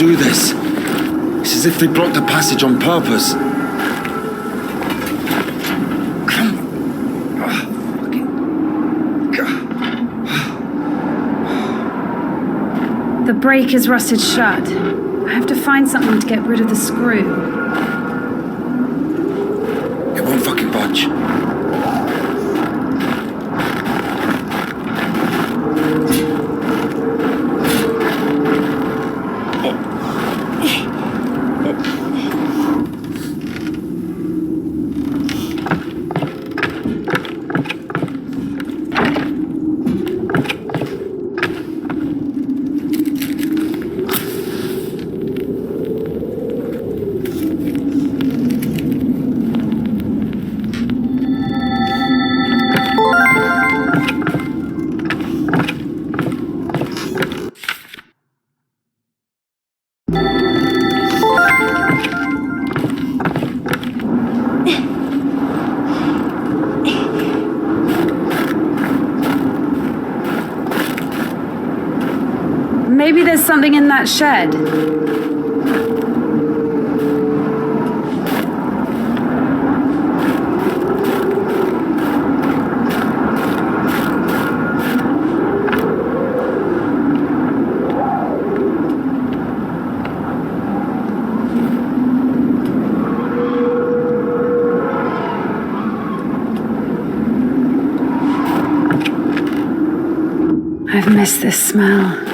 do this? It's as if they blocked the passage on purpose. The brake is rusted shut. I have to find something to get rid of the screw. It won't fucking budge. Maybe there's something in that shed. I've missed this smell.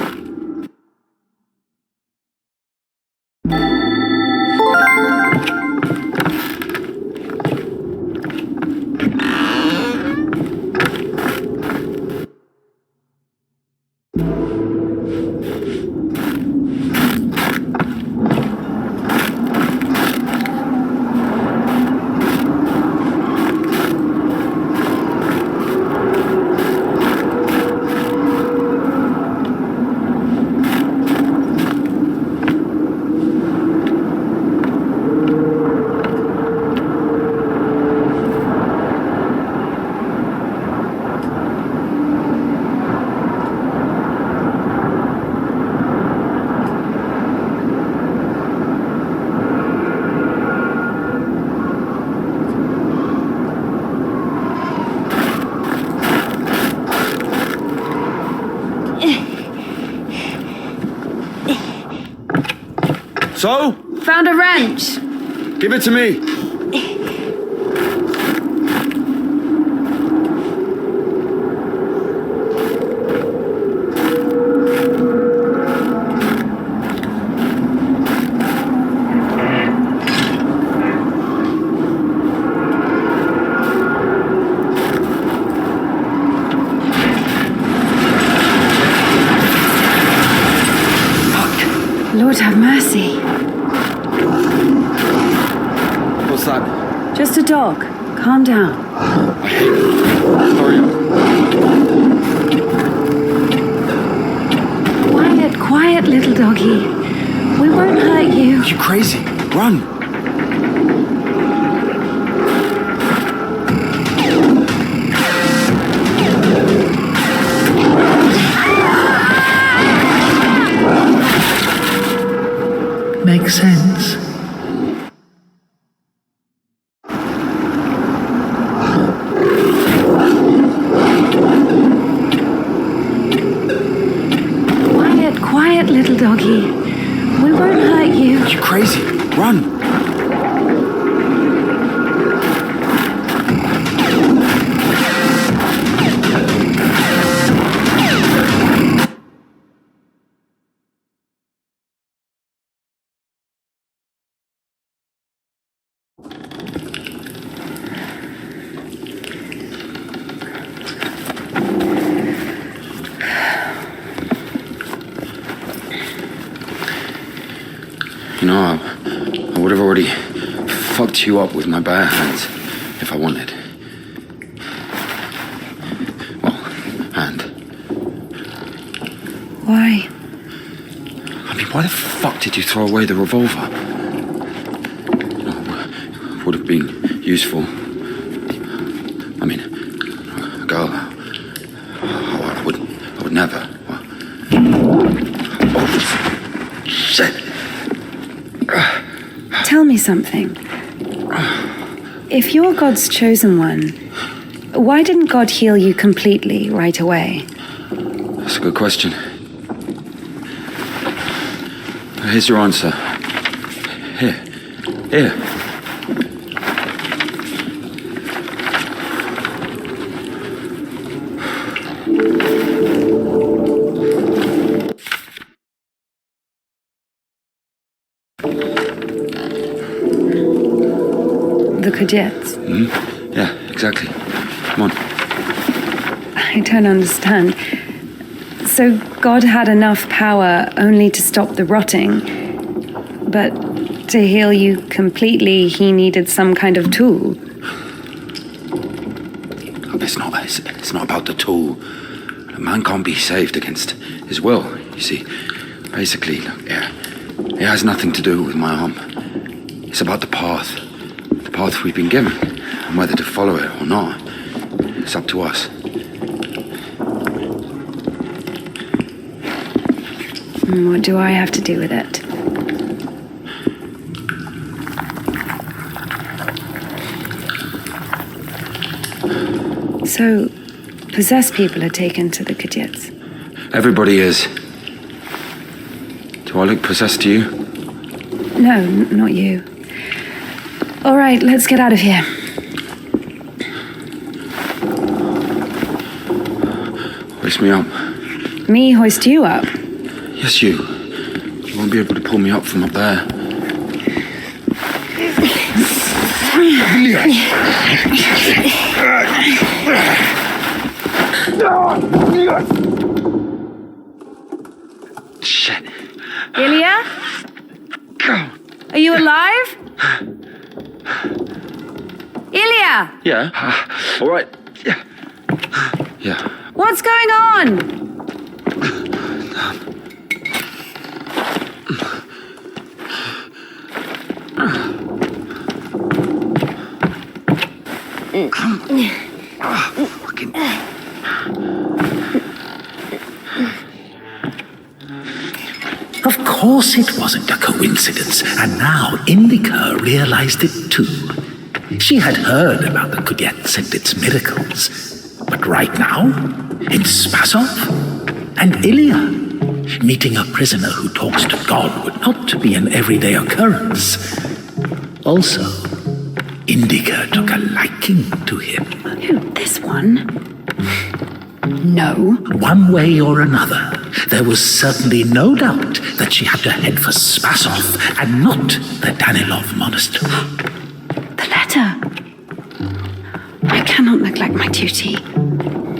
So? Found a wrench. Give it to me. Lord have mercy. What's that? Just a dog. Calm down. I hate it. Hurry up. Quiet, little doggy. We won't hurt you. You crazy? Run. Makes sense. Quiet, little doggy. We won't hurt you. You crazy? Run. You know, I would have already fucked you up with my bare hands if I wanted. Well, and. Why? I mean, why the fuck did you throw away the revolver? You know, would have been useful. I mean, a girl. I would never. Oh, shit. something. If you're God's chosen one, why didn't God heal you completely right away? That's a good question. Here's your answer. Here. The Kudets. Yeah, exactly. Come on. I don't understand. So God had enough power only to stop the rotting, but to heal you completely, he needed some kind of tool. It's not about the tool. A man can't be saved against his will, you see. Basically, it has nothing to do with my arm. It's about the path we've been given, and whether to follow it or not, it's up to us. What do I have to do with it? So, possessed people are taken to the Kudets. Everybody is. Do I look possessed to you? No, not you. All right, let's get out of here. Hoist me up. Me hoist you up? Yes, you. You won't be able to pull me up from up there. Shit. Ilya? Are you alive? Ilya! Yeah. All right. Yeah. Yeah. What's going on? Fucking. Of course it wasn't a coincidence, and now INDIKA realized it too. She had heard about the Kudets and its miracles, but right now, in Spasov and Ilya, meeting a prisoner who talks to God would not be an everyday occurrence. Also, INDIKA took a liking to him. Who, this one? No. One way or another, there was certainly no doubt that she had to head for Spasov and not the Danilov monastery. The letter. I cannot neglect my duty.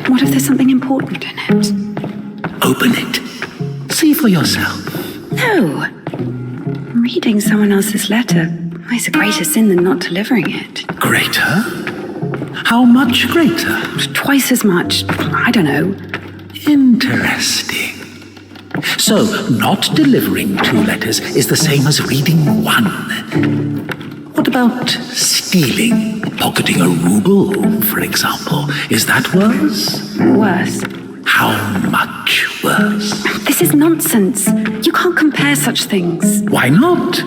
What if there's something important in it? Open it. See for yourself. No. Reading someone else's letter is a greater sin than not delivering it. Greater? How much greater? Twice as much. I don't know. Interesting. So, not delivering 2 letters is the same as reading 1. What about stealing? Pocketing a ruble, for example. Is that worse? Worse. How much worse? This is nonsense. You can't compare such things. Why not?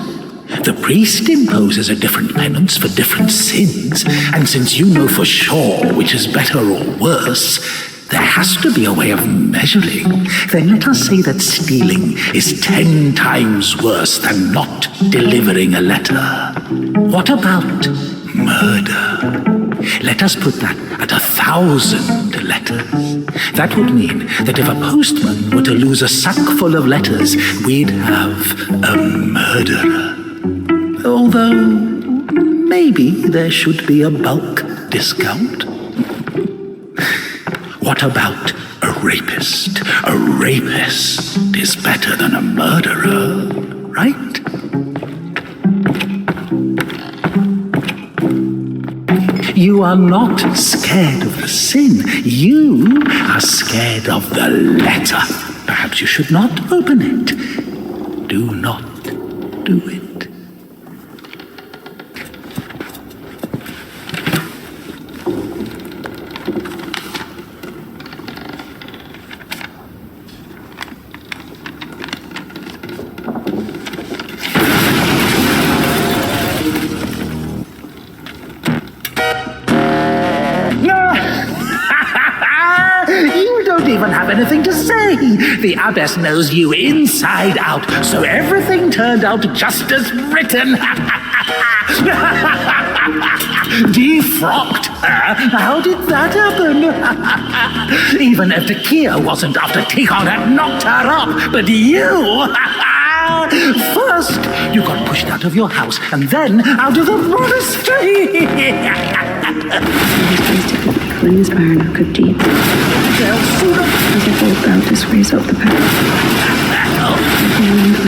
The priest imposes a different penance for different sins, and since you know for sure which is better or worse, there has to be a way of measuring. Then let us say that stealing is 10 times worse than not delivering a letter. What about murder? Let us put that at 1,000 letters. That would mean that if a postman were to lose a sack full of letters, we'd have a murderer. Although, maybe there should be a bulk discount. What about a rapist? A rapist is better than a murderer, right? You are not scared of the sin. You are scared of the letter. Perhaps you should not open it. Do not do it. don't even have anything to say. The abbess knows you inside out, so everything turned out just as written. Defrocked her? How did that happen? Even if Evdokia wasn't after Tikhon had knocked her up, but you... First, you got pushed out of your house, and then out of the monastery. When is barren of good deeds. As a whole thou didst raise up the power.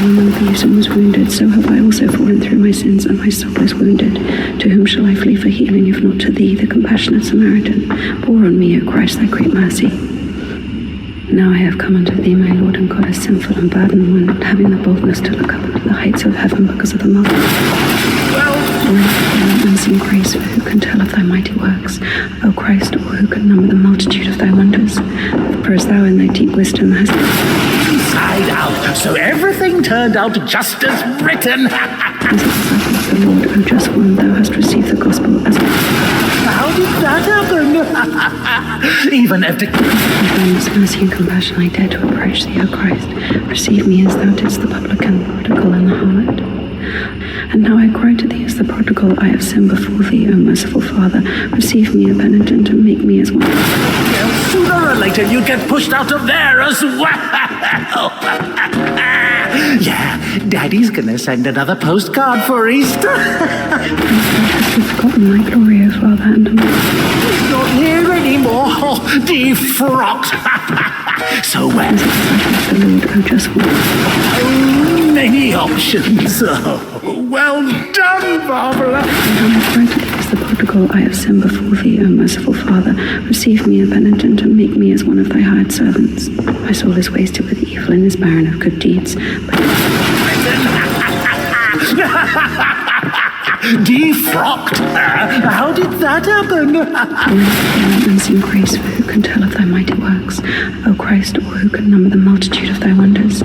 Among thieves and was wounded, so have I also fallen through my sins, and my soul is wounded. To whom shall I flee for healing, if not to thee, the compassionate Samaritan? Pour on me, O Christ, thy great mercy. Now I have come unto thee, my Lord and God, a sinful and burdened one, not having the boldness to look up into the heights of heaven because of the multitude. Unseen grace, for who can tell of thy mighty works? O Christ, or who can number the multitude of thy wonders? For as thou in thy deep wisdom hast inside out, so everything turned out just as written. as the disciple of the Lord, O just one, thou hast received the gospel as How did that happen? Even if the kindness, mercy, and compassion I dare to approach thee, O Christ. Receive me as thou didst the publican, prodigal, and the harlot. And now I cry to thee as the prodigal, I have sinned before thee, O merciful Father. Receive me, a penitent, and make me as one. Well, sooner or later you get pushed out of there as well. Yeah, Daddy's gonna send another postcard for Easter. Hast thou forgotten my glory, O Father, and He's not here anymore. Defrocked. So when? as the disciple of the Lord, O just one. Oh, many options. Oh, well done, Barbara. And now I cry to thee as the prodigal, I have sinned before thee, O merciful Father. Receive me, a penitent, and make me as one of thy hired servants. My soul is wasted with evil and is barren of good deeds. But Defrocked her? How did that happen? unseen grace, for who can tell of thy mighty works? O Christ, or who can number the multitude of thy wonders?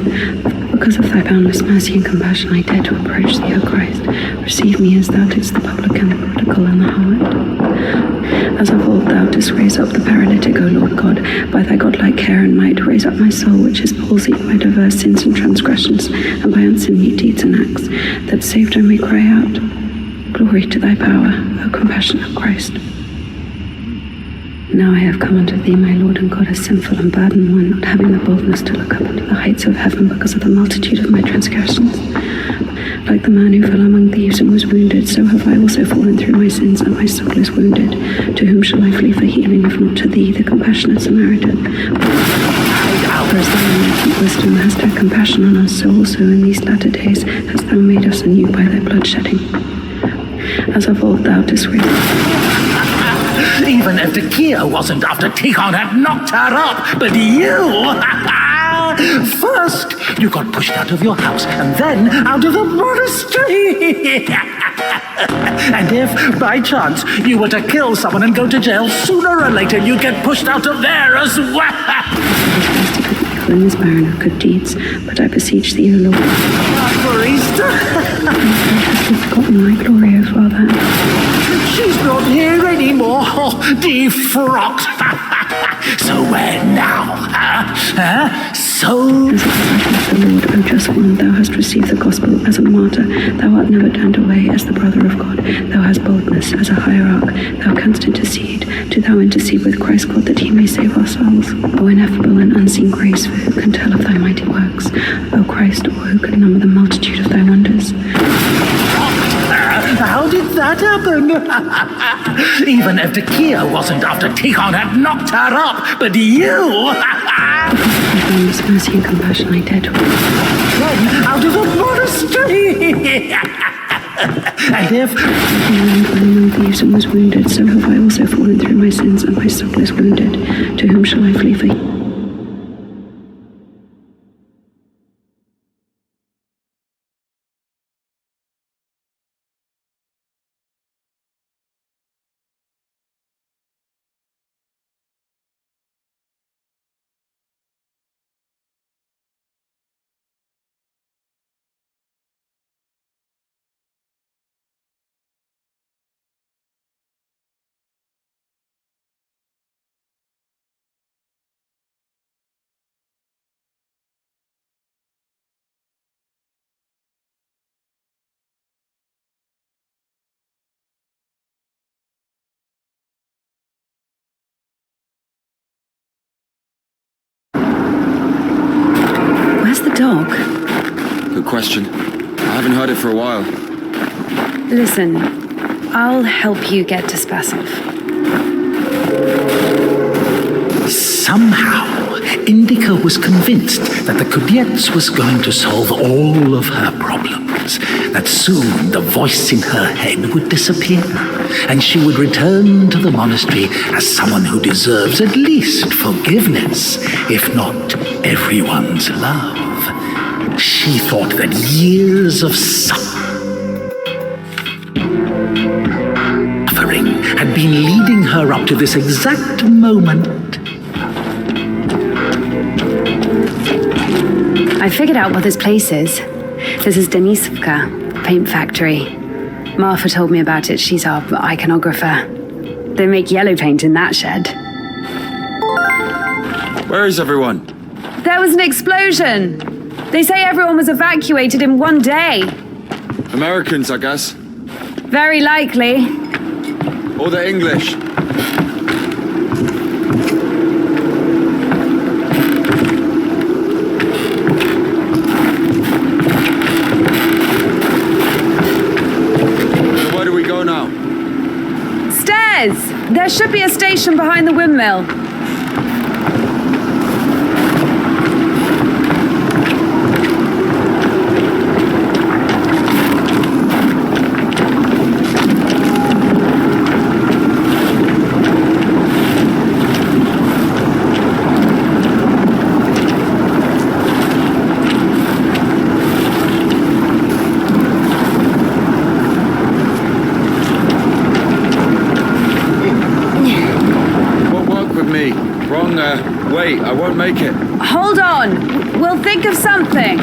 Because of thy boundless mercy and compassion, I dare to approach thee, O Christ. Receive me as thou didst the publican, the prodigal, and the harlot. As of old thou didst raise up the paralytic, O Lord God, by thy godlike care and might, raise up my soul, which is palsied by diverse sins and transgressions, and by unsinly deeds and acts, that saved I may cry out. Glory to thy power, O compassionate Christ. Now I have come unto thee, my Lord and God, a sinful and burdened one, not having the boldness to look up into the heights of heaven because of the multitude of my transgressions. Like the man who fell among thieves and was wounded, so have I also fallen through my sins, and my soul is wounded. To whom shall I flee for healing, if not to thee, the compassionate Samaritan? For as thou in thy deep wisdom hast had compassion on us, so also in these latter days hast thou made us anew by thy blood shedding. As of old thou didst raise Even if Evdokia wasn't after Tikhon had knocked her up, but you... First, you got pushed out of your house, and then out of the monastery. And if, by chance, you were to kill someone and go to jail, sooner or later you'd get pushed out of there as well. in this barren of good deeds, but I beseech thee, O Lord. For Easter? Hast thou forgotten my glory, O Father? She's not here anymore. Defrocked. So where now? Huh? So... As a disciple of the Lord, O just one, thou hast received the gospel as a martyr. Thou art never turned away as the brother of God. Thou hast boldness as a hierarch. Thou canst intercede. Do thou intercede with Christ God that he may save our souls. O ineffable and unseen grace, for who can tell of thy mighty works? O Christ, or who can number the multitude of thy wonders? How did that happen? Even if Evdokia wasn't after Tikhon had knocked her up, but you... Because of thy boundless mercy and compassion, I dare to... Then out of the monastery! And if... among thieves and was wounded, so have I also fallen through my sins, and my soul is wounded. To whom shall I flee for... dog? Good question. I haven't heard it for a while. Listen, I'll help you get to Spasov. Somehow, Indika was convinced that the Kudets was going to solve all of her problems, that soon the voice in her head would disappear, and she would return to the monastery as someone who deserves at least forgiveness, if not everyone's love. She thought that years of suffering had been leading her up to this exact moment. I figured out what this place is. This is Denisovka, paint factory. Marfa told me about it. She's our iconographer. They make yellow paint in that shed. Where is everyone? There was an explosion. They say everyone was evacuated in one day. Americans, I guess. Very likely. Or the English. So where do we go now? Stairs! There should be a station behind the windmill. Wait, I won't make it. Hold on. We'll think of something.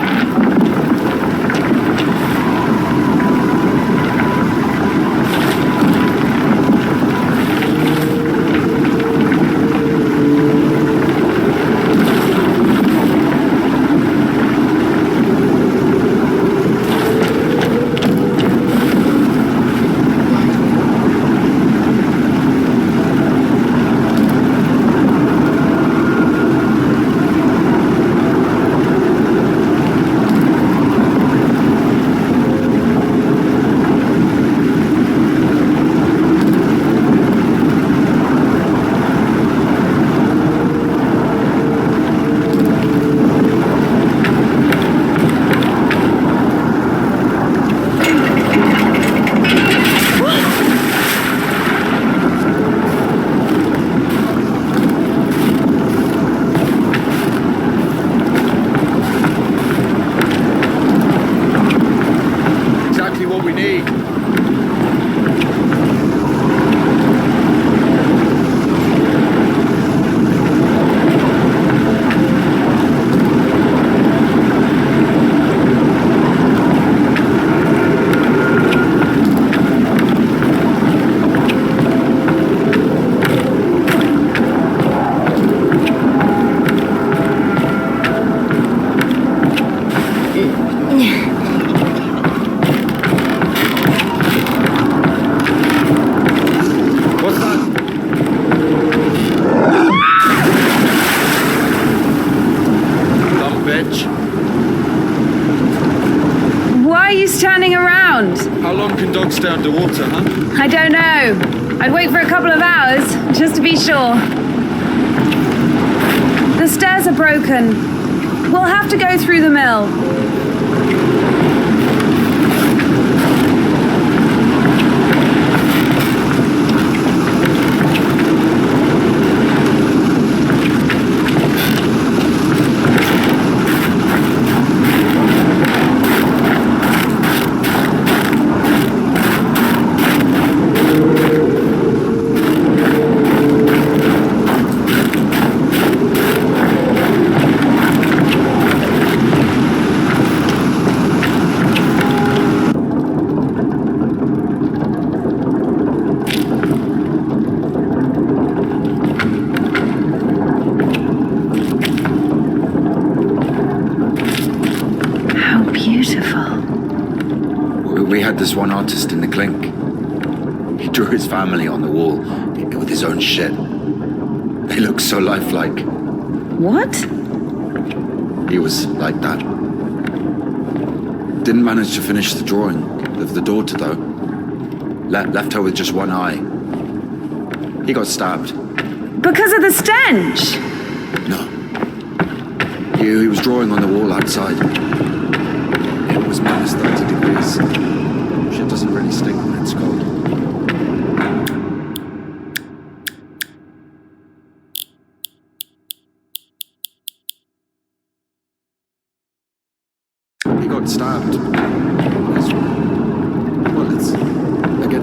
Dogs stay underwater, huh? I don't know. I'd wait for a couple of hours, just to be sure. The stairs are broken. We'll have to go through the mill. We had this one artist in the clink. He drew his family on the wall with his own shit. They look so lifelike. What? He was like that. Didn't manage to finish the drawing of the daughter, though. Left her with just one eye. He got stabbed. Because of the stench? No. He was drawing on the wall outside. It was minus 30 degrees. Shit doesn't really stink when it's cold. He got stabbed. Well, it's... again...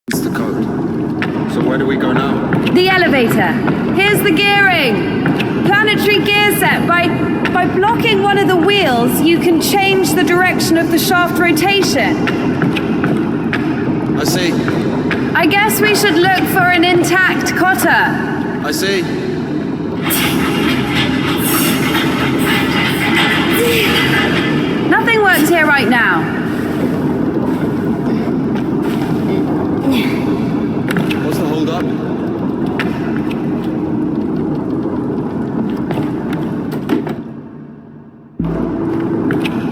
It's the code. So where do we go now? The elevator. Here's the gearing. Planetary gear set. By blocking one of the wheels, you can change the direction of the shaft rotation. I see. I guess we should look for an intact cotter. I see. Nothing works here right now. What's the hold up?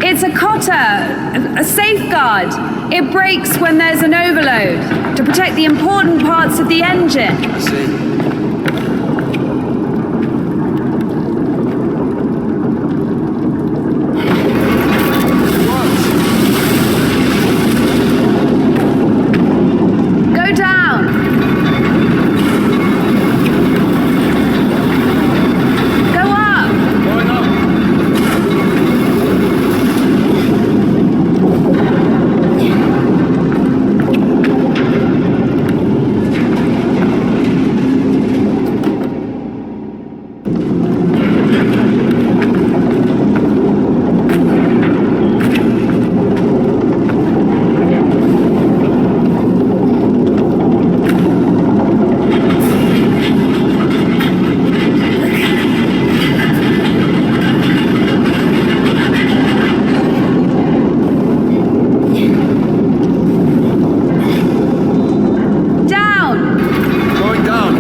It's a cotter, a safeguard. It breaks when there's an overload to protect the important parts of the engine. I see. Go down. Go up. Going up. Down. Going down.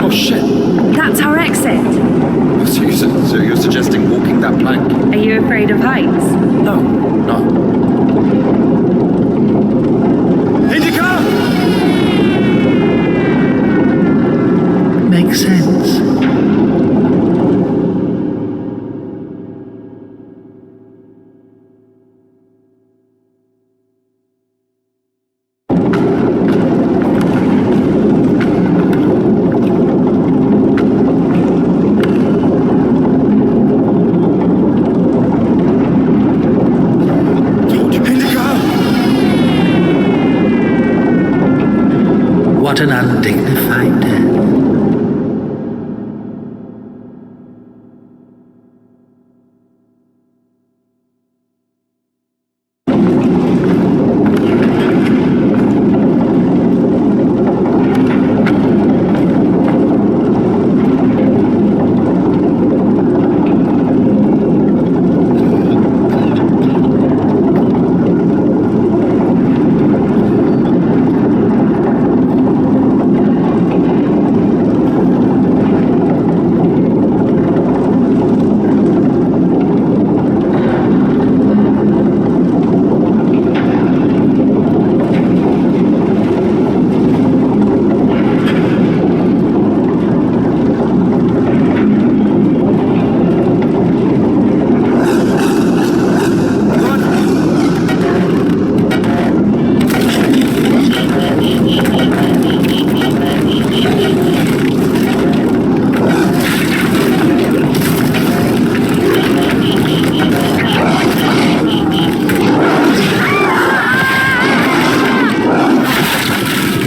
Oh shit. That's our exit. So you're suggesting walking that plank? Are you afraid of heights? No. No. INDIKA! Makes sense. What an undignified death.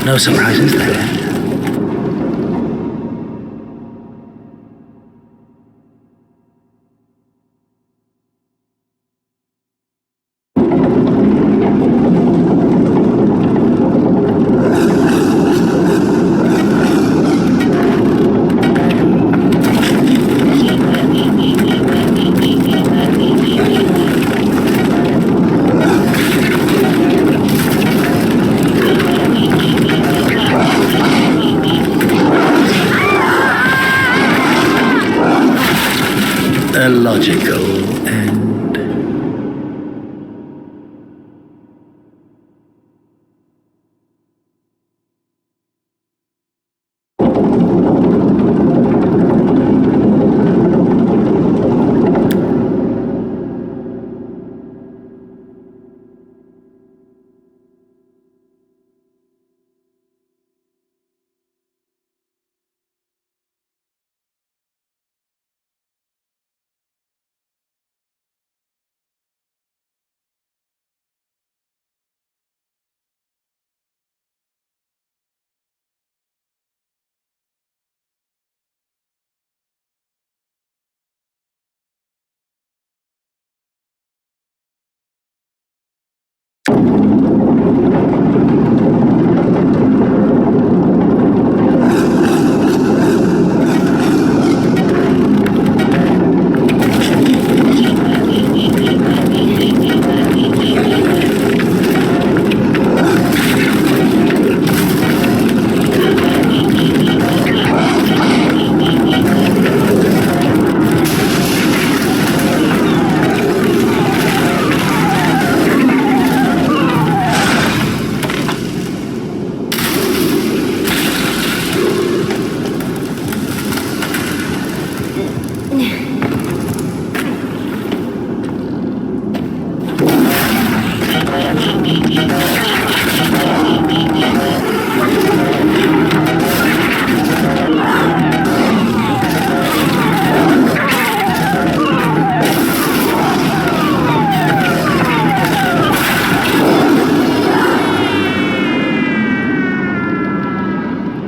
No surprises there. a logical end.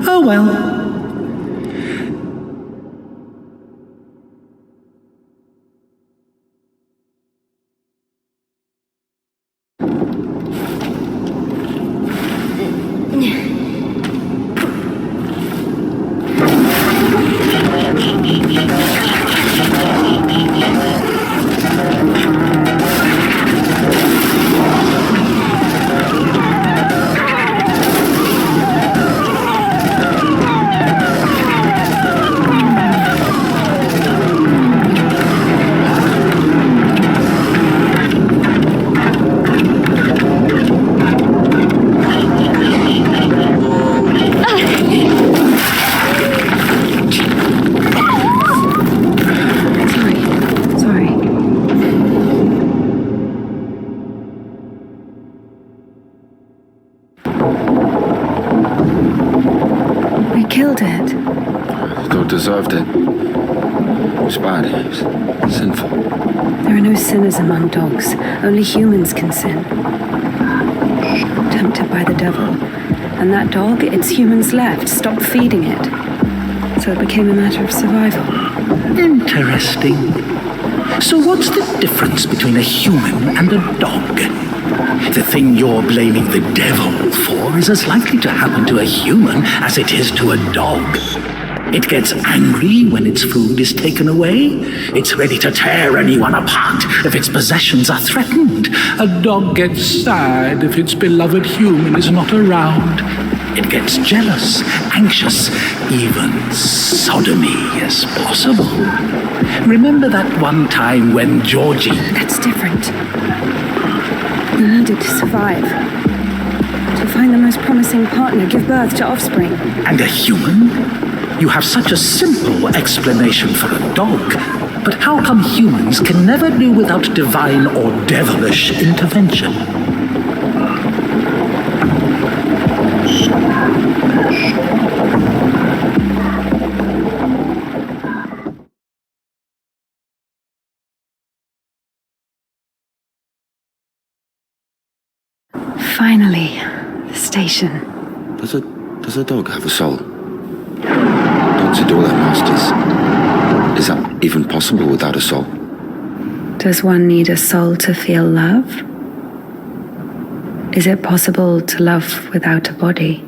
Oh well. Killed it. The dog deserved it. It was bad. It was sinful. There are no sinners among dogs. Only humans can sin. Tempted by the devil. And that dog, its humans left, stopped feeding it. So it became a matter of survival. Interesting. So what's the difference between a human and a dog? The thing you're blaming the devil for is as likely to happen to a human as it is to a dog. It gets angry when its food is taken away. It's ready to tear anyone apart if its possessions are threatened. A dog gets sad if its beloved human is not around. It gets jealous, anxious, even sodomy is possible. Remember that one time when Georgie... That's different. You needed to survive. To find the most promising partner, give birth to offspring. And a human? You have such a simple explanation for a dog. But how come humans can never do without divine or devilish intervention? Finally, the station. Does a dog have a soul? Dogs adore their masters. Is that even possible without a soul? Does one need a soul to feel love? Is it possible to love without a body?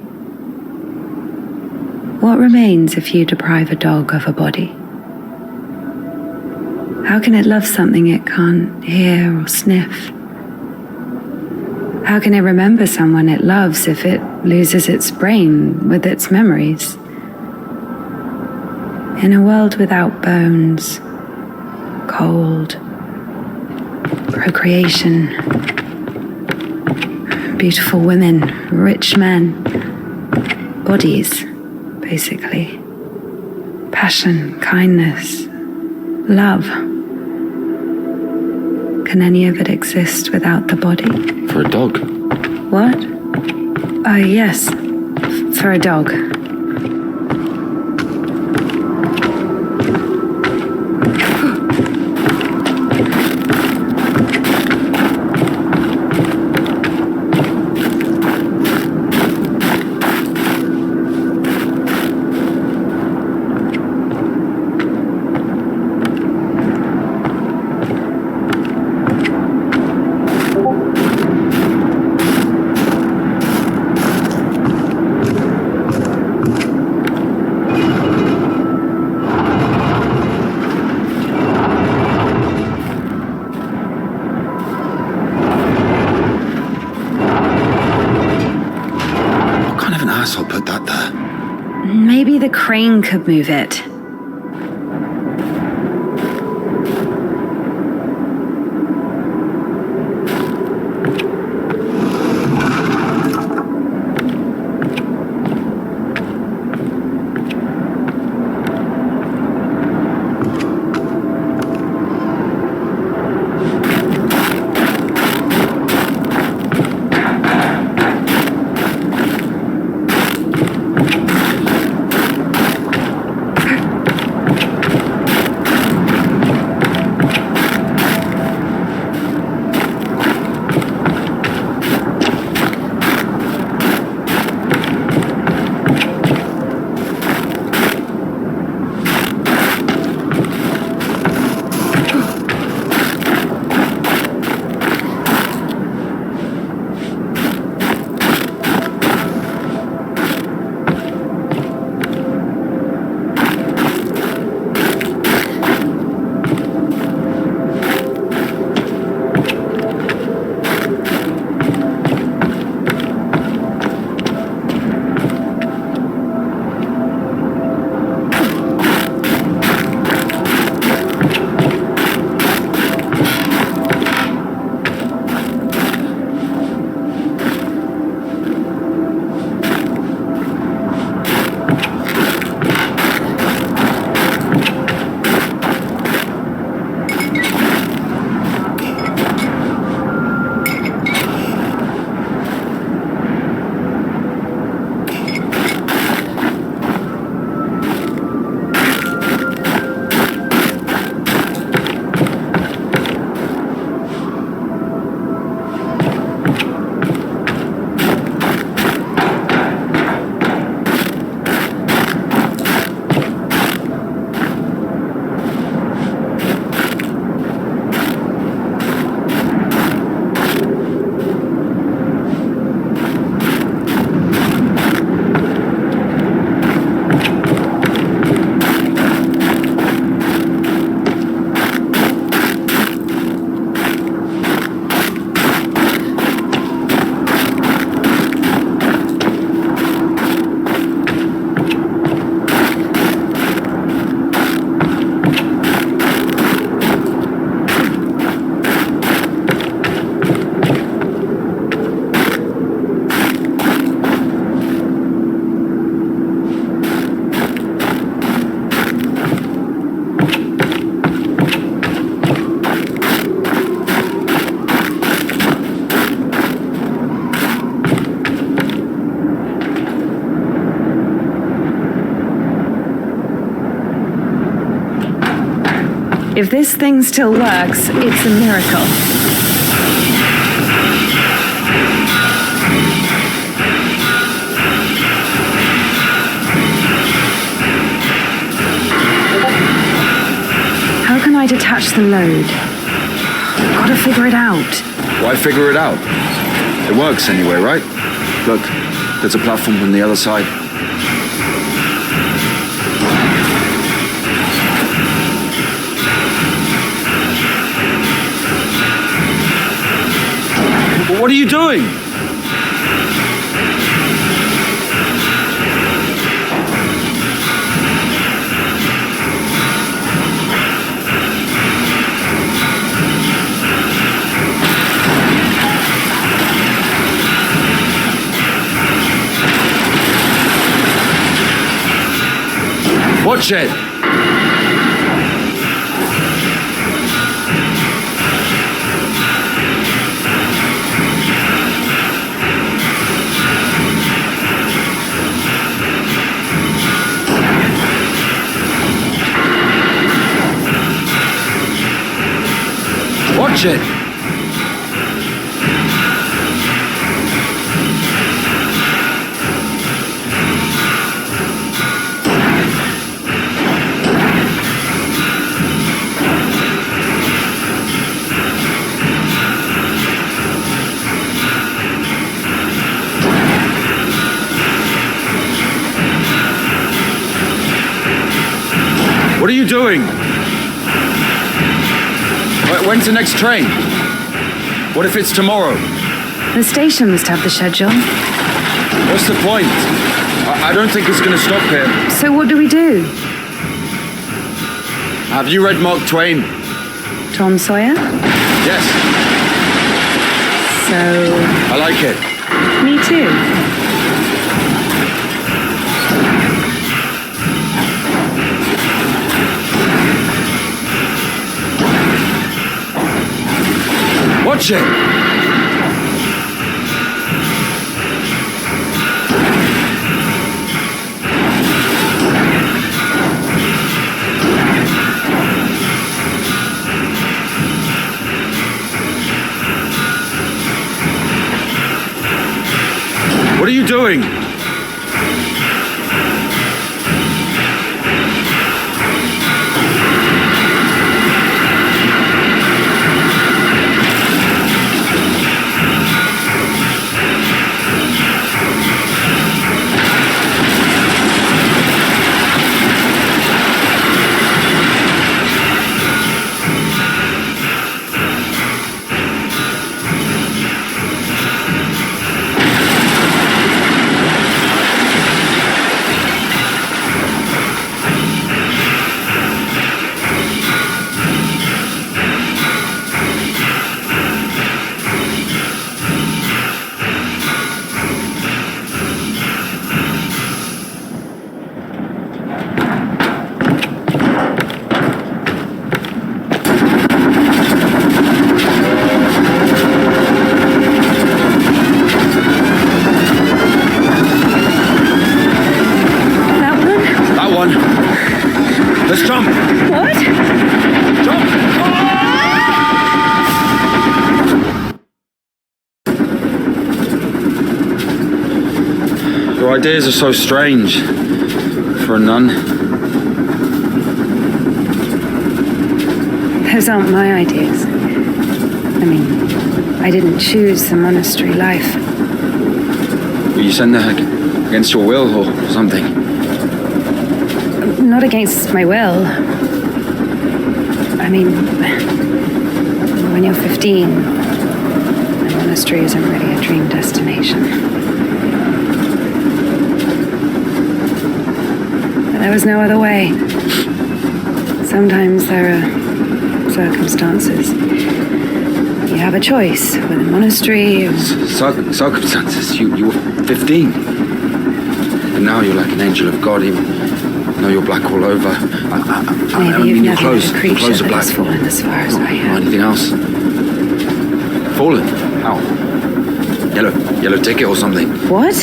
What remains if you deprive a dog of a body? How can it love something it can't hear or sniff? How can it remember someone it loves if it loses its brain with its memories? In a world without bones, cold, procreation, beautiful women, rich men, bodies, basically. Passion, kindness, love. Can any of it exist without the body? For a dog. What? Yes. For a dog. Asshole put that there. Maybe the crane could move it. If this thing still works, it's a miracle. How can I detach the load? Gotta figure it out. Why figure it out? It works anyway, right? Look, there's a platform on the other side. What are you doing? Watch it! Watch it! What are you doing? When's the next train? What if it's tomorrow? The station must have the schedule. What's the point? I don't think it's going to stop here. So what do we do? Have you read Mark Twain? Tom Sawyer? Yes, So, I like it. me too. Watch it! What are you doing? Let's jump! What? Jump! Your ideas are so strange for a nun. Those aren't my ideas. I mean, I didn't choose the monastery life. Were you sent there against your will or something? Not against my will. I mean, when you're 15, the monastery isn't really a dream destination. But there was no other way. Sometimes there are circumstances. You have a choice with a monastery or... Circumstances? You were 15. And now you're like an angel of God. Even though you're black all over. Maybe you've your never clothes, met a creature clothes are that black. has fallen as far as I Or have. anything else? Fallen? How? Yellow ticket or something? What?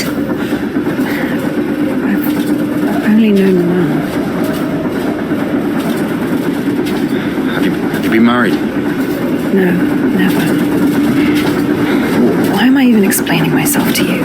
I've only known one. Have you been married? No, never. Why am I even explaining myself to you?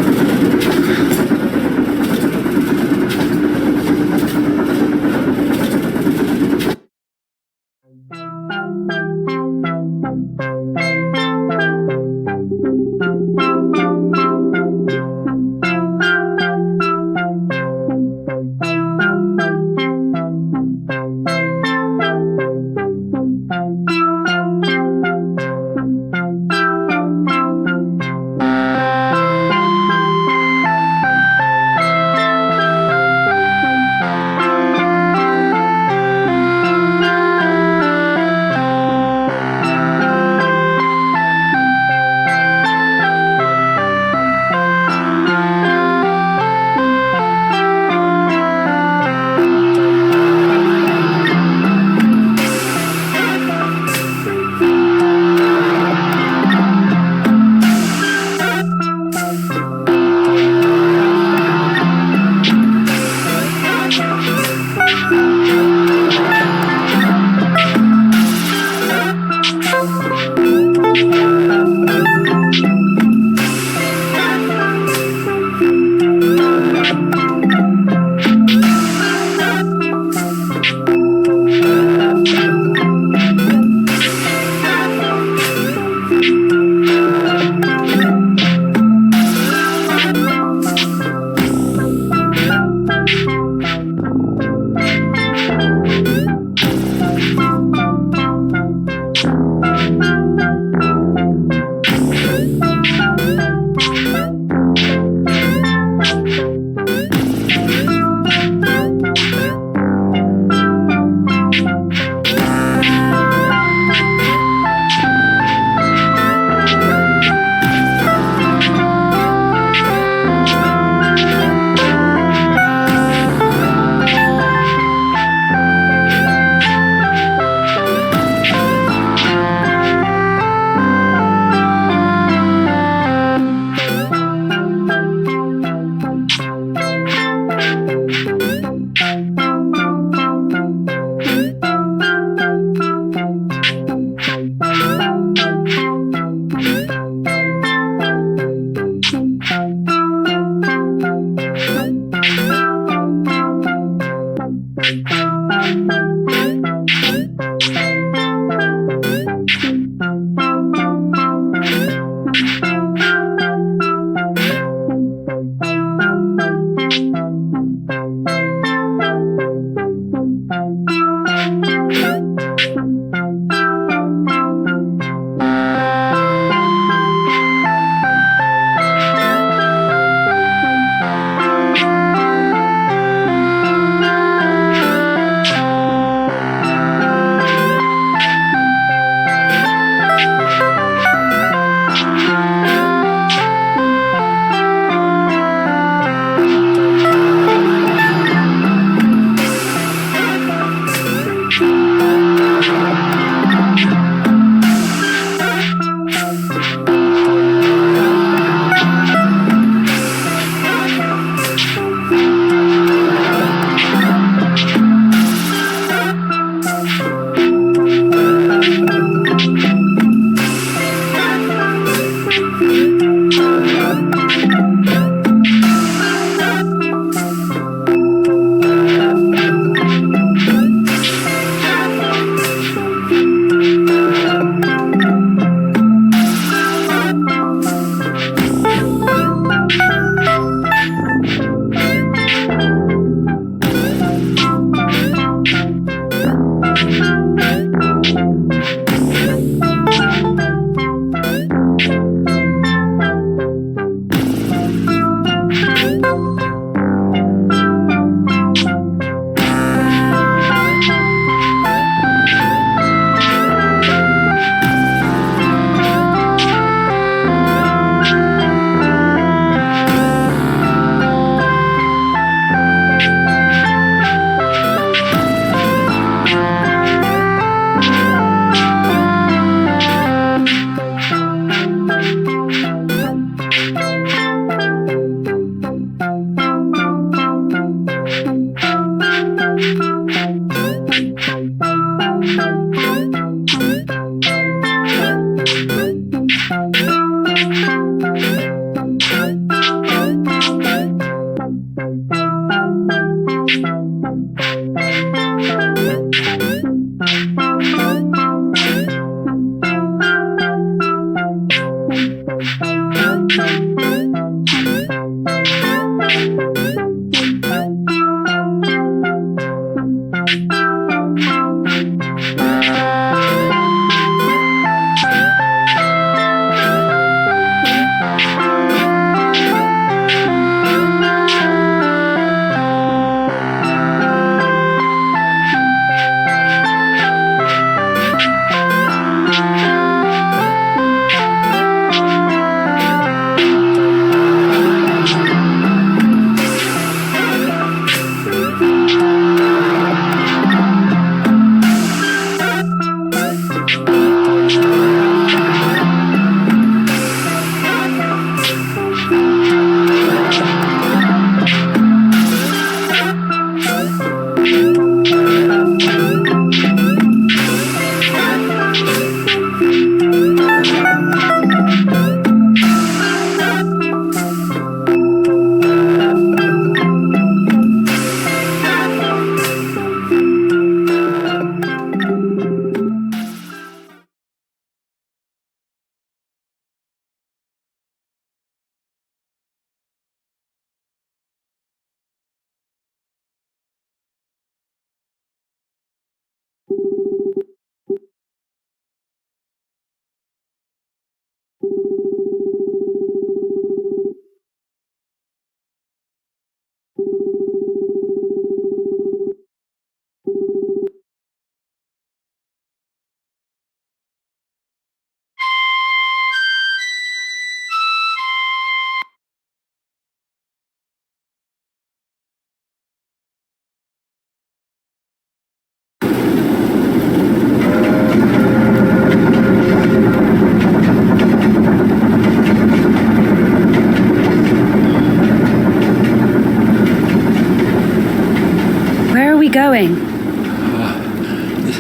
you going?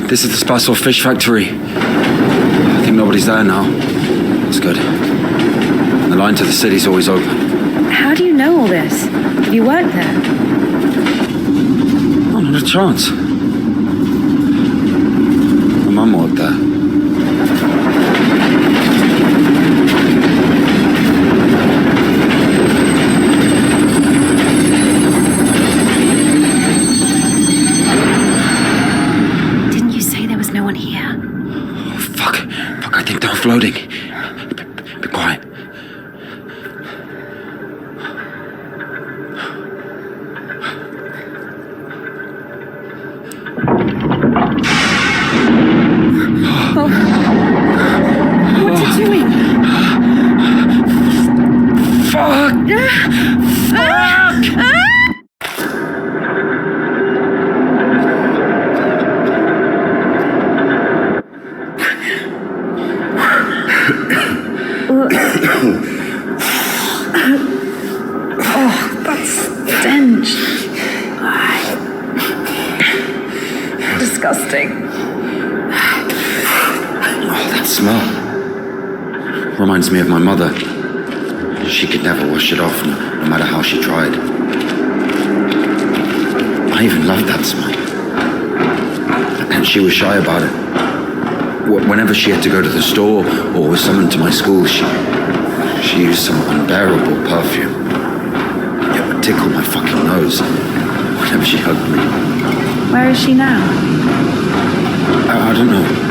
This is the Spassel fish factory. I think nobody's there now. That's good. The line to the city's always open. How do you know all this? Have you worked there? Oh, not a chance. My mum worked there. Didn't you say there was no one here? Oh, fuck, I think they're floating. Be quiet. What's it doing? Fuck! Oh, that stench. Disgusting. Oh, that smell. Reminds me of my mother. She could never wash it off, no matter how she tried. I even loved that smell. And she was shy about it. Whenever she had to go to the store or was summoned to my school, she used some unbearable perfume. It would tickle my fucking nose whenever she hugged me. Where is she now? I don't know.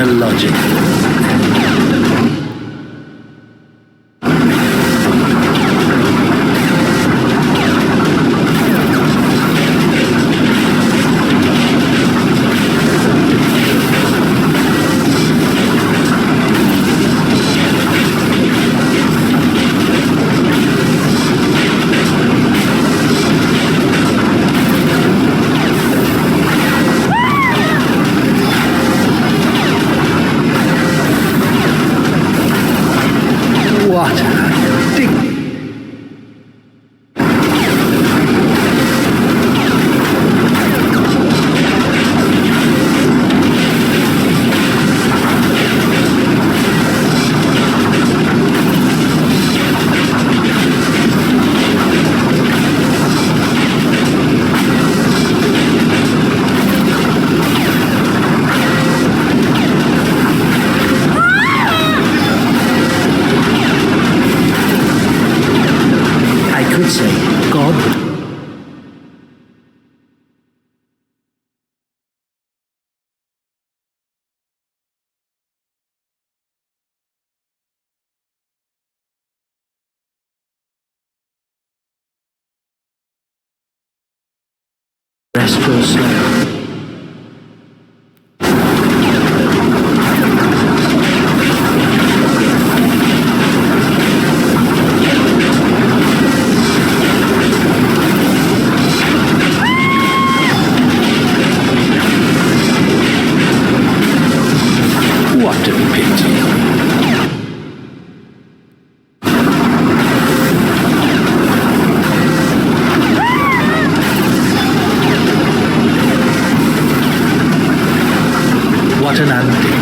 Logic. Rest your soul. What a pity. What an ending.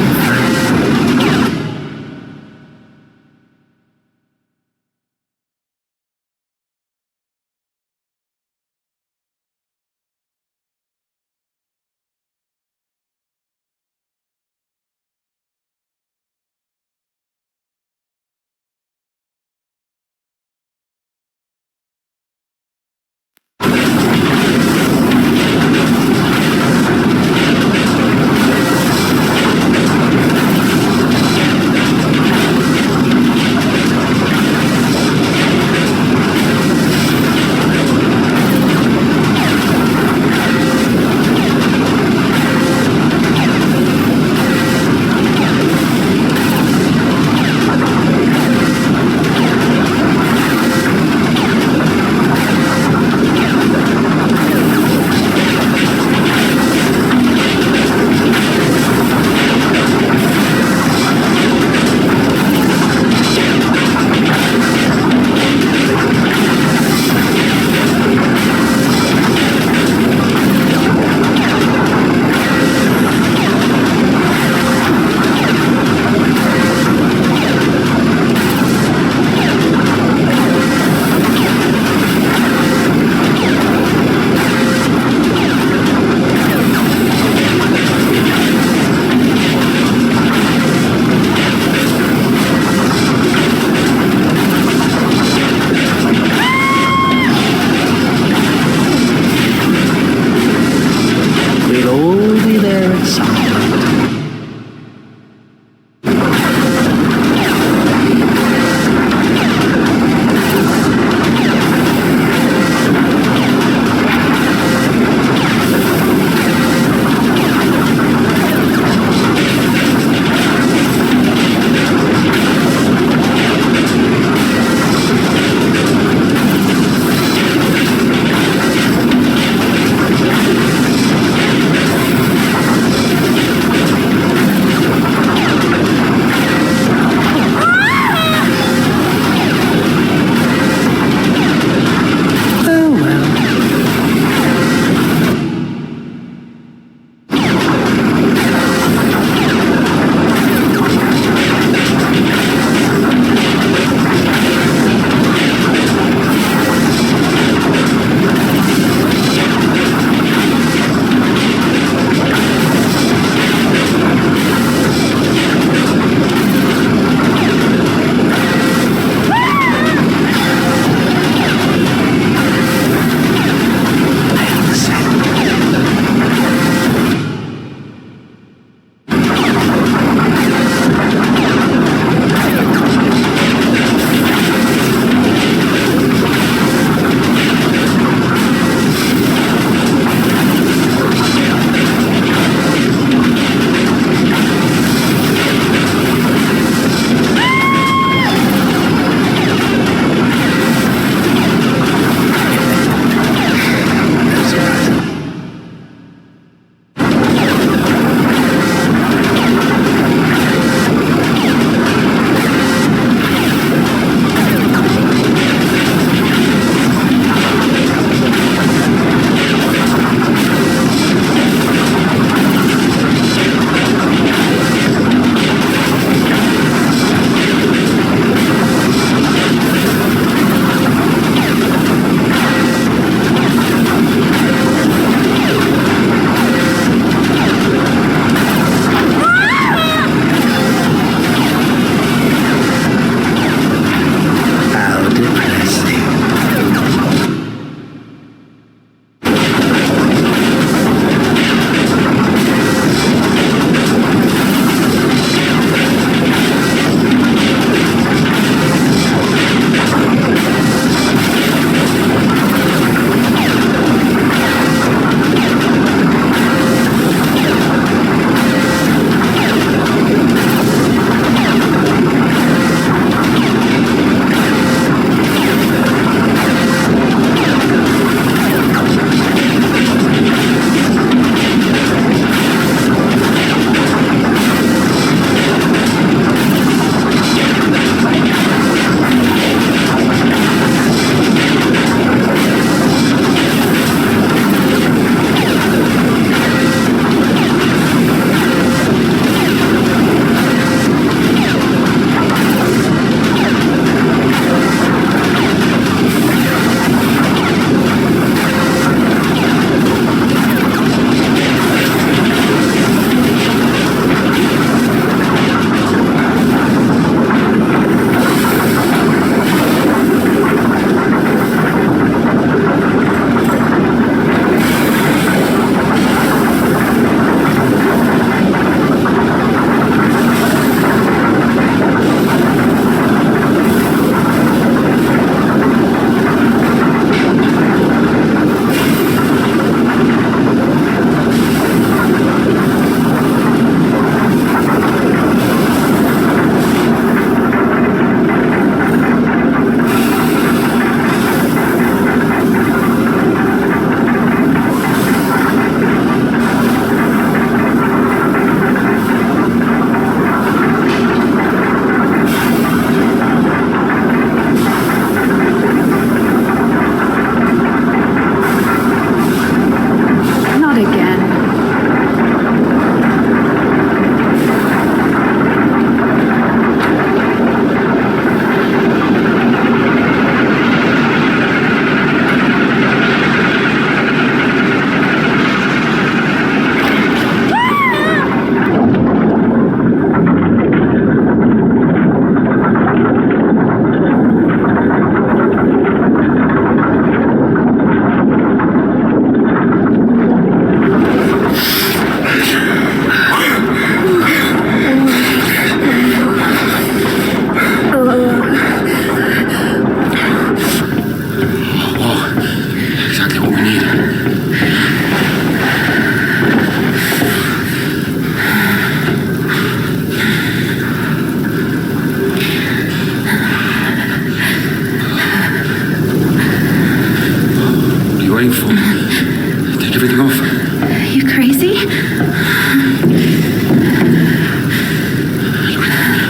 See?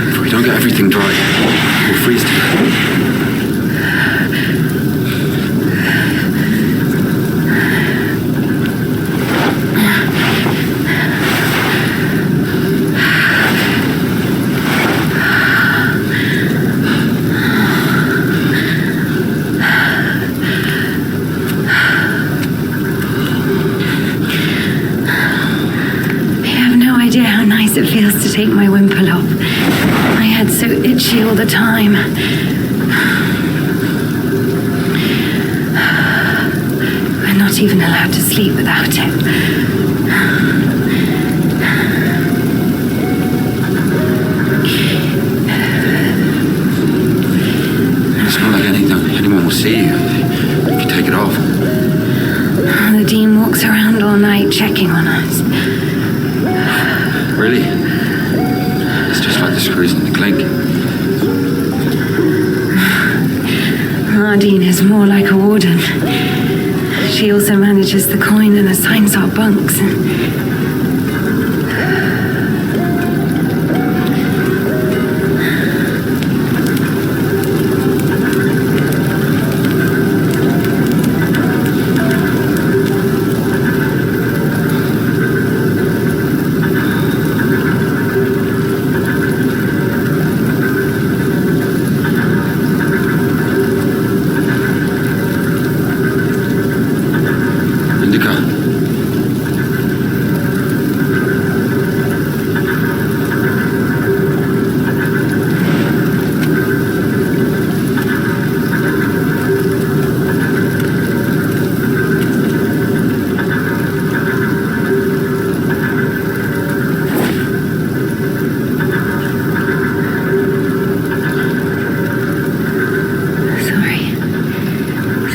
If we don't get everything dry, we'll freeze to death. It feels to take my wimple off. My head's so itchy all the time. We're not even allowed to sleep without it. It's not like anyone will see you if you take it off. The Dean walks around all night checking on us. Really? It's just like the screws in the clink. Dean is more like a warden. She also manages the coin and assigns our bunks.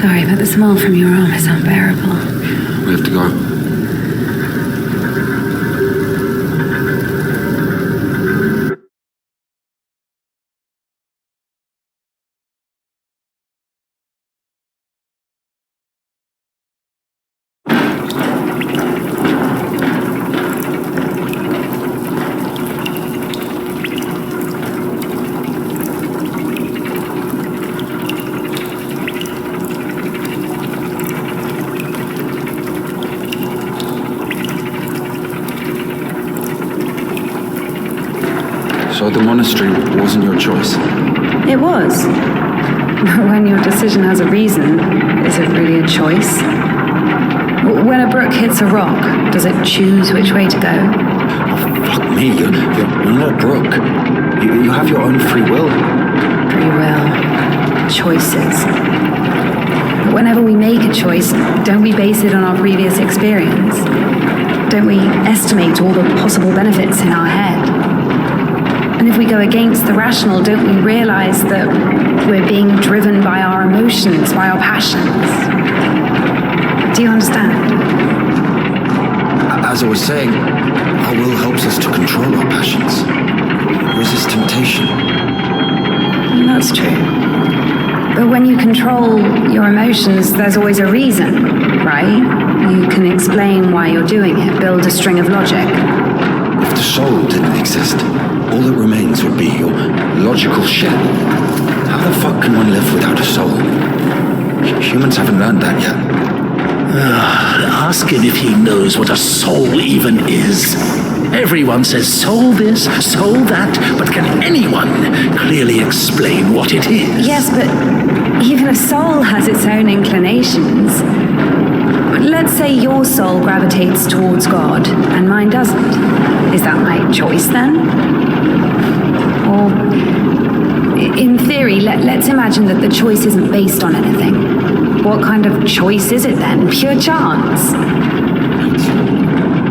Sorry, but the smell from your arm is unbearable. We have to go. So the monastery wasn't your choice? It was. But when your decision has a reason, is it really a choice? When a brook hits a rock, does it choose which way to go? Oh, fuck me. You're not a brook. You have your own free will. Free will. Choices. But whenever we make a choice, don't we base it on our previous experience? Don't we estimate all the possible benefits in our head? And if we go against the rational, don't we realize that we're being driven by our emotions, by our passions? Do you understand? As I was saying, our will helps us to control our passions, resist temptation. That's true. But when you control your emotions, there's always a reason, right? You can explain why you're doing it, build a string of logic. If the soul didn't exist, all that remains would be your logical shit. How the fuck can one live without a soul? Humans haven't learned that yet. Ask him if he knows what a soul even is. Everyone says soul this, soul that, but can anyone clearly explain what it is? Yes, but even a soul has its own inclinations. Let's say your soul gravitates towards God and mine doesn't. Is that my choice then? Or, in theory, let's imagine that the choice isn't based on anything. What kind of choice is it then? Pure chance?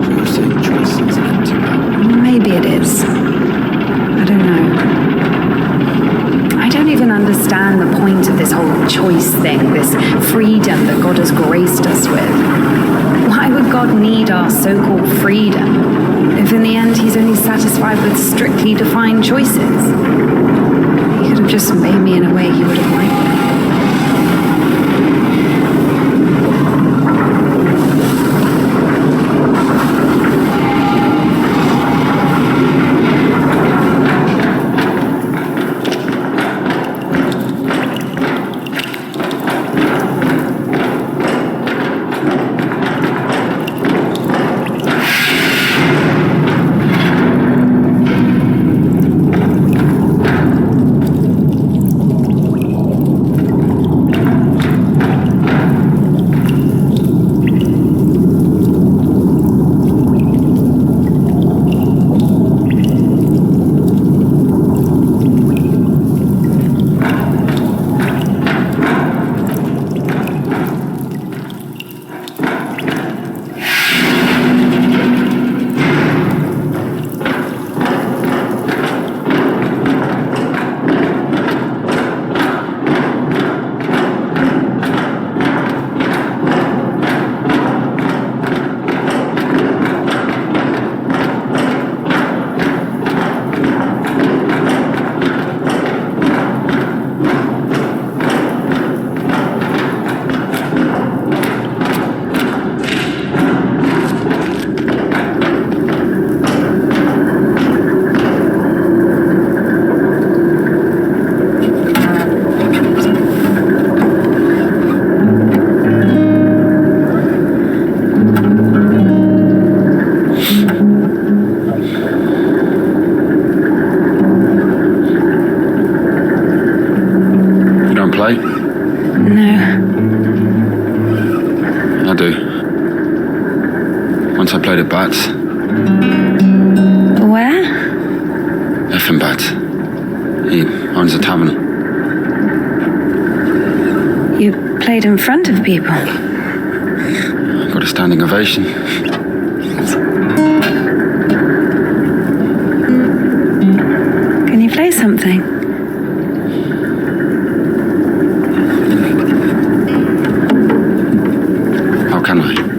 You're saying choices Maybe it is. I don't know. I don't even understand the point of this whole choice thing, this freedom that God has graced us with. Why would God need our so-called freedom if in the end he's only satisfied with strictly defined choices? He could have just made me in a way he would have liked me. Once I played at bats. Where? Effin Bats. He owns a tavern. You played in front of people. Got a standing ovation. Can you play something? How can I?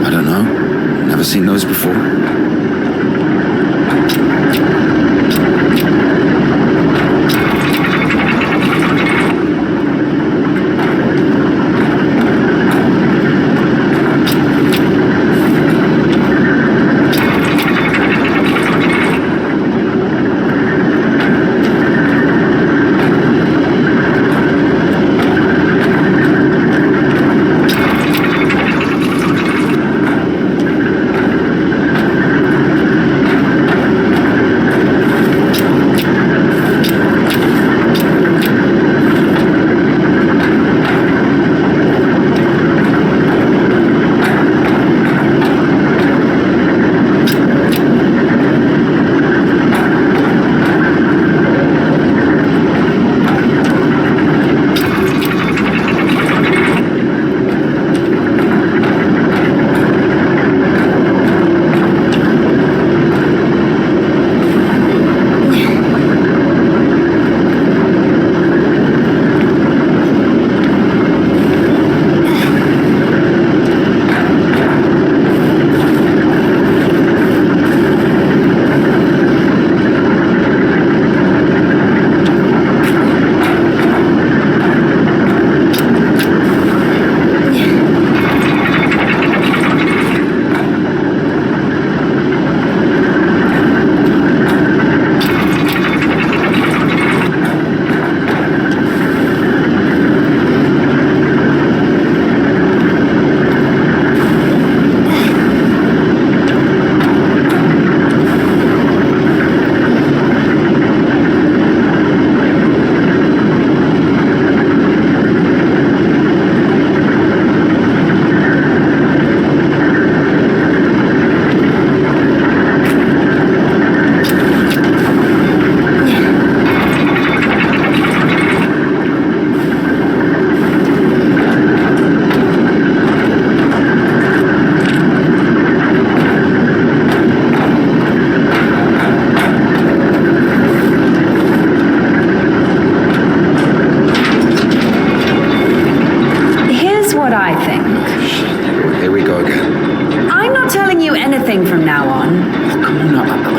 I don't know. Never seen those before.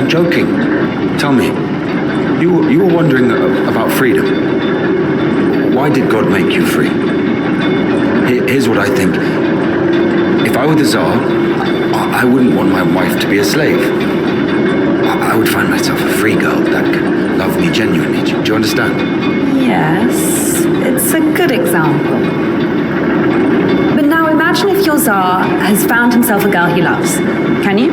Joking. Tell me, you were wondering about freedom. Why did God make you free? Here's what I think. If I were the Tsar, I wouldn't want my wife to be a slave. I would find myself a free girl that could love me genuinely. Do you understand? Yes, it's a good example. But now imagine if your Tsar has found himself a girl he loves. Can you?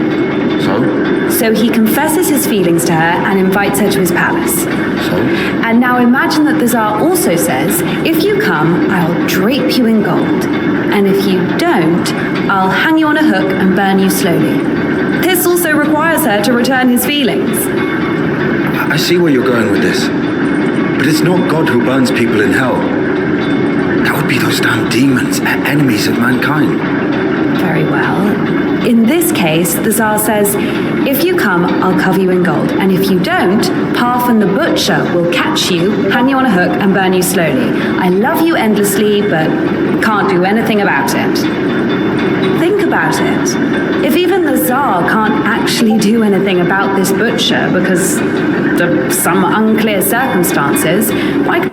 So? So he confesses his feelings to her and invites her to his palace. So? And now imagine that the Tsar also says, if you come, I'll drape you in gold. And if you don't, I'll hang you on a hook and burn you slowly. This also requires her to return his feelings. I see where you're going with this. But it's not God who burns people in hell. That would be those damn demons, enemies of mankind. Very well. In this case, the Tsar says, if you come, I'll cover you in gold. And if you don't, Parfin the Butcher will catch you, hang you on a hook, and burn you slowly. I love you endlessly, but can't do anything about it. Think about it. If even the Tsar can't actually do anything about this butcher because of some unclear circumstances, why